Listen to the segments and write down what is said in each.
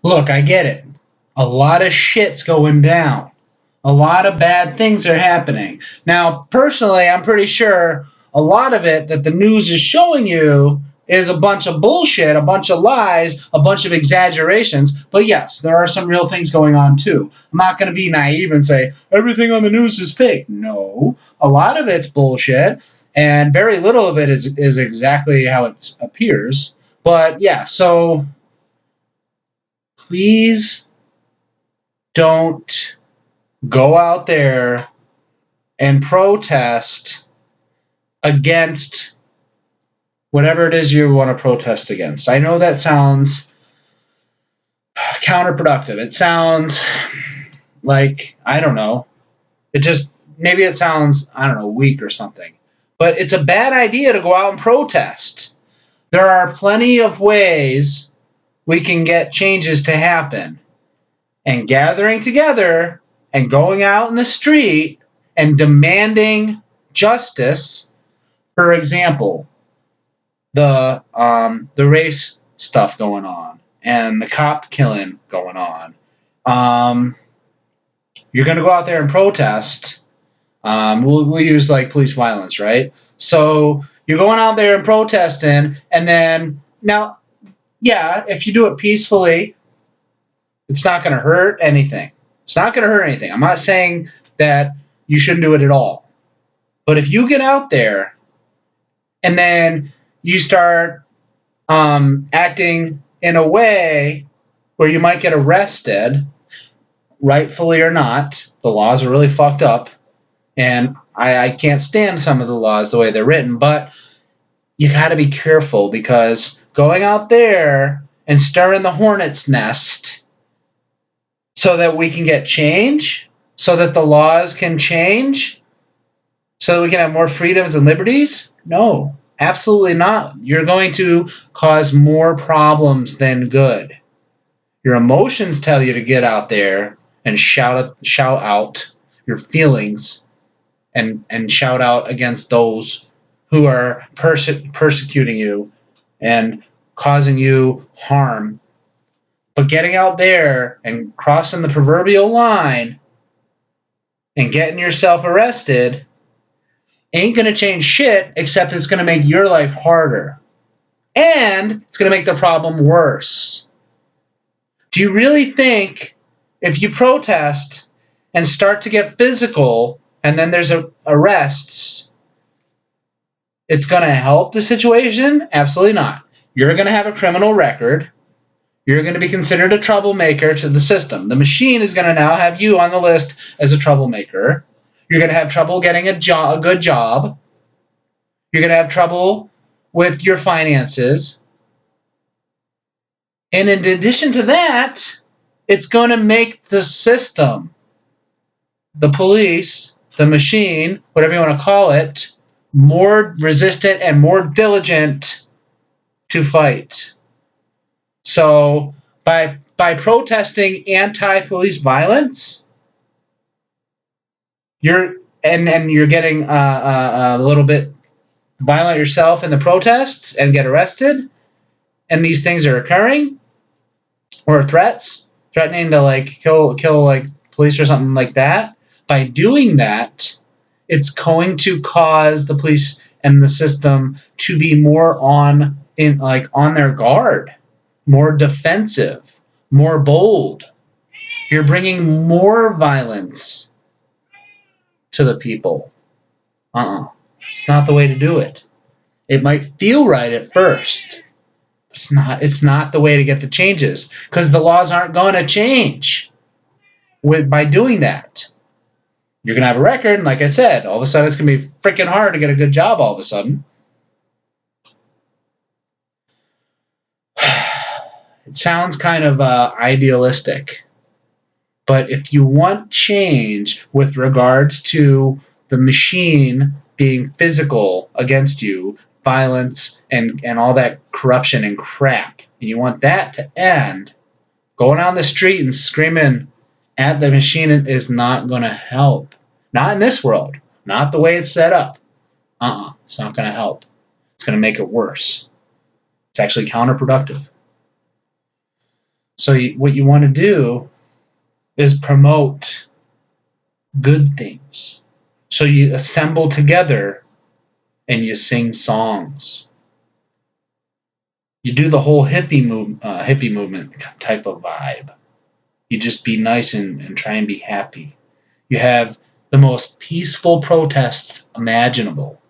Look, I get it. A lot of shit's going down. A lot of bad things are happening. Now, personally, I'm pretty sure a lot of it that the news is showing you is a bunch of bullshit, a bunch of lies, a bunch of exaggerations. But yes, there are some real things going on too. I'm not going to be naive and say everything on the news is fake. No, a lot of it's bullshit, and very little of it is exactly how it appears. But yeah, so please don't go out there and protest against whatever it is you want to protest against. I know that sounds counterproductive. It sounds like, I don't know, it just, maybe it sounds, I don't know, weak or something. But it's a bad idea to go out and protest. There are plenty of ways we can get changes to happen. And gathering together and going out in the street and demanding justice. For example, the race stuff going on and the cop killing going on. You're going to go out there and protest. We'll use like police violence, right? So you're going out there and protesting, and then now, yeah, if you do it peacefully, it's not going to hurt anything. It's not going to hurt anything. I'm not saying that you shouldn't do it at all. But if you get out there and then you start acting in a way where you might get arrested, rightfully or not, the laws are really fucked up. And I can't stand some of the laws the way they're written, but you got to be careful because going out there and stirring the hornet's nest so that we can get change, so that the laws can change, so that we can have more freedoms and liberties? No, absolutely not. You're going to cause more problems than good. Your emotions tell you to get out there and shout out your feelings and shout out against those who are persecuting you and causing you harm. But getting out there and crossing the proverbial line and getting yourself arrested ain't going to change shit, except it's going to make your life harder. And it's going to make the problem worse. Do you really think if you protest and start to get physical and then there's arrests, it's going to help the situation? Absolutely not. You're going to have a criminal record. You're going to be considered a troublemaker to the system. The machine is going to now have you on the list as a troublemaker. You're going to have trouble getting a good job. You're going to have trouble with your finances. And in addition to that, it's going to make the system, the police, the machine, whatever you want to call it, more resistant and more diligent to fight. So by protesting anti-police violence, you're getting a little bit violent yourself in the protests and get arrested, and these things are occurring, or threats, threatening to like kill like police or something like that. By doing that, it's going to cause the police and the system to be more on their guard, more defensive, more bold. You're bringing more violence to the people. It's not the way to do it. It might feel right at first. It's not the way to get the changes, because the laws aren't going to change by doing that. You're going to have a record, and like I said, all of a sudden it's going to be freaking hard to get a good job all of a sudden. It sounds kind of idealistic, but if you want change with regards to the machine being physical against you, violence and all that corruption and crap, and you want that to end, going on the street and screaming at the machine is not going to help. Not in this world. Not the way it's set up. It's not going to help. It's going to make it worse. It's actually counterproductive. So what you want to do is promote good things. So you assemble together and you sing songs. You do the whole hippie movement type of vibe. You just be nice and try and be happy. You have the most peaceful protests imaginable.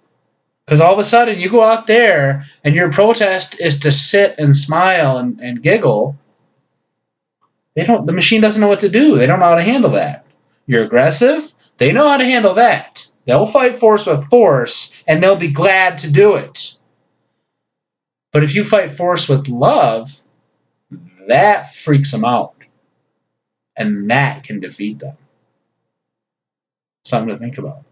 Because all of a sudden you go out there and your protest is to sit and smile and giggle. The machine doesn't know what to do. They don't know how to handle that. You're aggressive, they know how to handle that. They'll fight force with force and they'll be glad to do it. But if you fight force with love, that freaks them out. And that can defeat them. Something to think about.